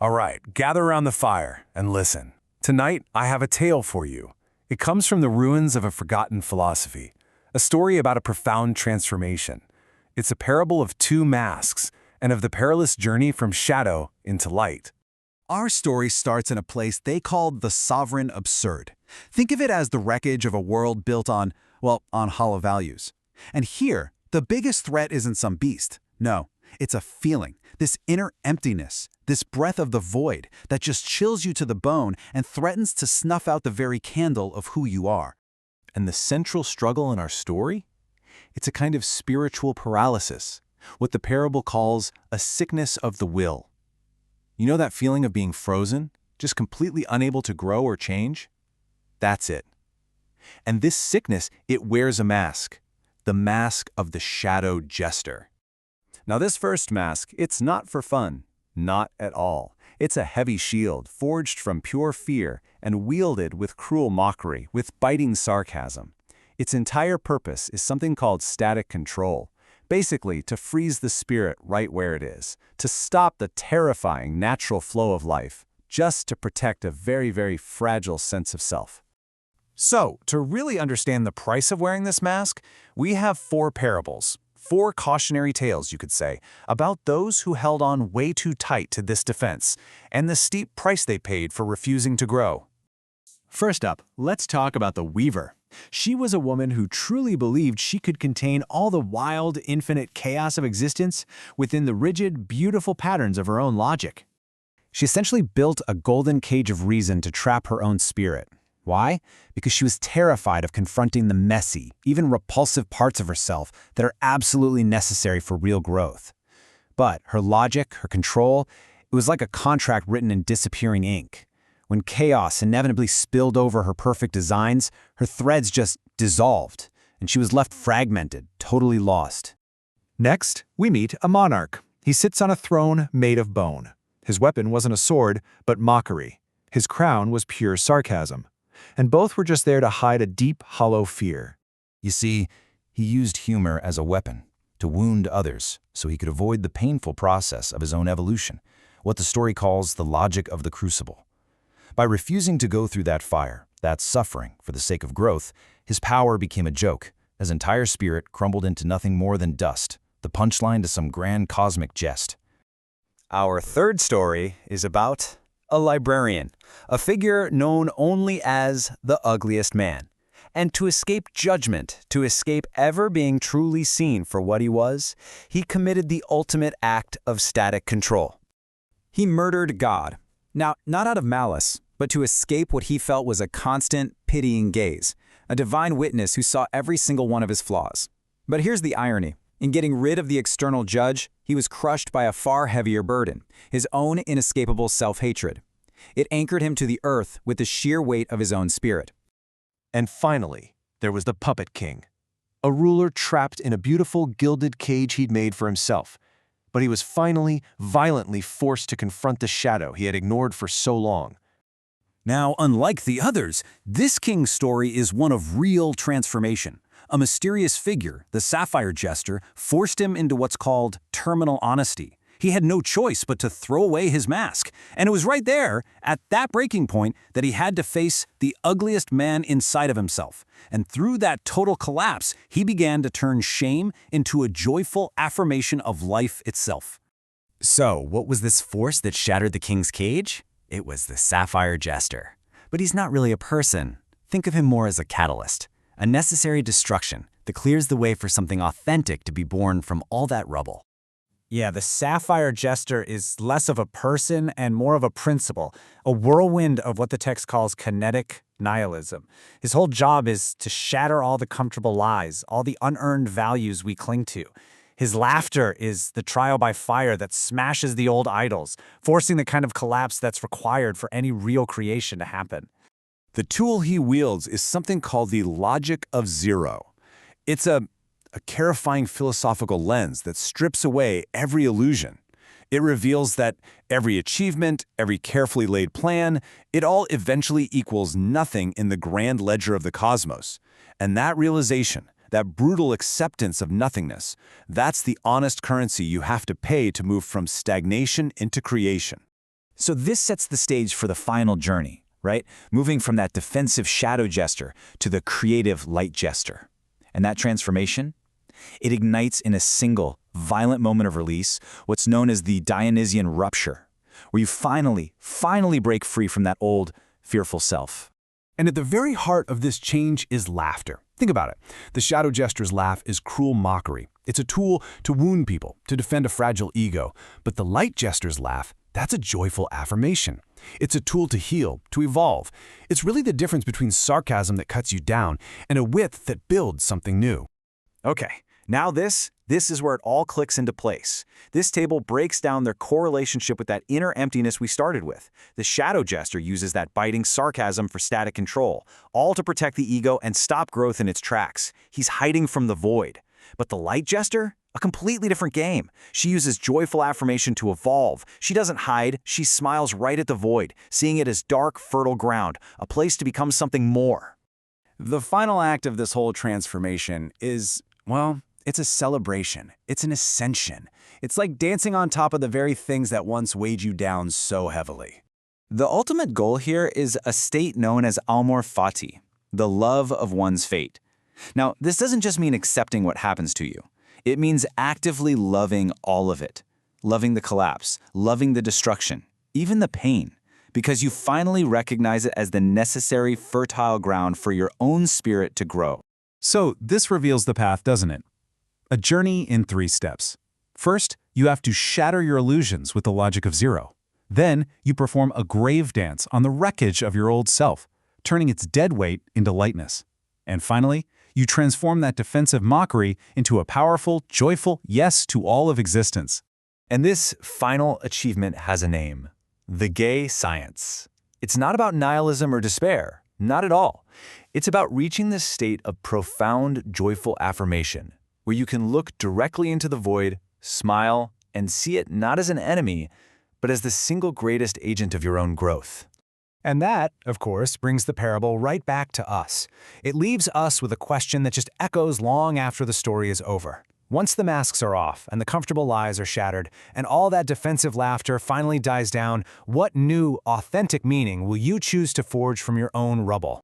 All right, gather around the fire and listen. Tonight, I have a tale for you. It comes from the ruins of a forgotten philosophy, a story about a profound transformation. It's a parable of two masks and of the perilous journey from shadow into light. Our story starts in a place they called the Sovereign Absurd. Think of it as the wreckage of a world built on hollow values. And here, the biggest threat isn't some beast. No, it's a feeling, this inner emptiness, this breath of the void that just chills you to the bone and threatens to snuff out the very candle of who you are. And the central struggle in our story? It's a kind of spiritual paralysis, what the parable calls a sickness of the will. You know that feeling of being frozen, just completely unable to grow or change? That's it. And this sickness, it wears a mask, the mask of the shadow jester. Now this first mask, it's not for fun, not at all. It's a heavy shield forged from pure fear and wielded with cruel mockery, with biting sarcasm. Its entire purpose is something called static control, basically to freeze the spirit right where it is, to stop the terrifying natural flow of life, just to protect a very, very fragile sense of self. So, to really understand the price of wearing this mask, we have four parables, four cautionary tales, you could say, about those who held on way too tight to this defense, and the steep price they paid for refusing to grow. First up, let's talk about the Weaver. She was a woman who truly believed she could contain all the wild, infinite chaos of existence within the rigid, beautiful patterns of her own logic. She essentially built a golden cage of reason to trap her own spirit. Why? Because she was terrified of confronting the messy, even repulsive parts of herself that are absolutely necessary for real growth. But her logic, her control, it was like a contract written in disappearing ink. When chaos inevitably spilled over her perfect designs, her threads just dissolved, and she was left fragmented, totally lost. Next, we meet a monarch. He sits on a throne made of bone. His weapon wasn't a sword, but mockery. His crown was pure sarcasm. And both were just there to hide a deep, hollow fear. You see, he used humor as a weapon to wound others so he could avoid the painful process of his own evolution, what the story calls the logic of the crucible. By refusing to go through that fire, that suffering for the sake of growth, his power became a joke. His entire spirit crumbled into nothing more than dust, the punchline to some grand cosmic jest. Our third story is about a librarian, a figure known only as the ugliest man. And to escape judgment, to escape ever being truly seen for what he was, he committed the ultimate act of static control. He murdered God. Now, not out of malice, but to escape what he felt was a constant, pitying gaze, a divine witness who saw every single one of his flaws. But here's the irony. In getting rid of the external judge, he was crushed by a far heavier burden, his own inescapable self-hatred. It anchored him to the earth with the sheer weight of his own spirit. And finally, there was the Puppet King, a ruler trapped in a beautiful gilded cage he'd made for himself. But he was finally, violently forced to confront the shadow he had ignored for so long. Now, unlike the others, this king's story is one of real transformation. A mysterious figure, the Sapphire Jester, forced him into what's called terminal honesty. He had no choice but to throw away his mask. And it was right there, at that breaking point, that he had to face the ugliest man inside of himself. And through that total collapse, he began to turn shame into a joyful affirmation of life itself. So, what was this force that shattered the king's cage? It was the Sapphire Jester. But he's not really a person. Think of him more as a catalyst, a necessary destruction that clears the way for something authentic to be born from all that rubble. Yeah, the Sapphire Jester is less of a person and more of a principle, a whirlwind of what the text calls kinetic nihilism. His whole job is to shatter all the comfortable lies, all the unearned values we cling to. His laughter is the trial by fire that smashes the old idols, forcing the kind of collapse that's required for any real creation to happen. The tool he wields is something called the logic of zero. It's a clarifying philosophical lens that strips away every illusion. It reveals that every achievement, every carefully laid plan, it all eventually equals nothing in the grand ledger of the cosmos. And that realization, that brutal acceptance of nothingness, that's the honest currency you have to pay to move from stagnation into creation. So this sets the stage for the final journey, right? Moving from that defensive shadow jester to the creative light jester. And that transformation? It ignites in a single, violent moment of release, what's known as the Dionysian rupture, where you finally break free from that old, fearful self. And at the very heart of this change is laughter. Think about it. The shadow jester's laugh is cruel mockery. It's a tool to wound people, to defend a fragile ego. But the light jester's laugh, that's a joyful affirmation. It's a tool to heal, to evolve. It's really the difference between sarcasm that cuts you down and a wit that builds something new. Okay, now this is where it all clicks into place. This table breaks down their core relationship with that inner emptiness we started with. The shadow jester uses that biting sarcasm for static control, all to protect the ego and stop growth in its tracks. He's hiding from the void. But the light jester? A completely different game. She uses joyful affirmation to evolve. She doesn't hide, she smiles right at the void, seeing it as dark, fertile ground, a place to become something more. The final act of this whole transformation is, well, it's a celebration. It's an ascension. It's like dancing on top of the very things that once weighed you down so heavily. The ultimate goal here is a state known as amor fati, the love of one's fate. Now, this doesn't just mean accepting what happens to you. It means actively loving all of it. Loving the collapse, loving the destruction, even the pain, because you finally recognize it as the necessary fertile ground for your own spirit to grow. So this reveals the path, doesn't it? A journey in 3 steps. First, you have to shatter your illusions with the logic of zero. Then, you perform a grave dance on the wreckage of your old self, turning its dead weight into lightness. And finally, you transform that defensive mockery into a powerful, joyful yes to all of existence. And this final achievement has a name: the gay science. It's not about nihilism or despair, not at all. It's about reaching this state of profound, joyful affirmation, where you can look directly into the void, smile, and see it not as an enemy, but as the single greatest agent of your own growth. And that, of course, brings the parable right back to us. It leaves us with a question that just echoes long after the story is over. Once the masks are off and the comfortable lies are shattered and all that defensive laughter finally dies down, what new, authentic meaning will you choose to forge from your own rubble?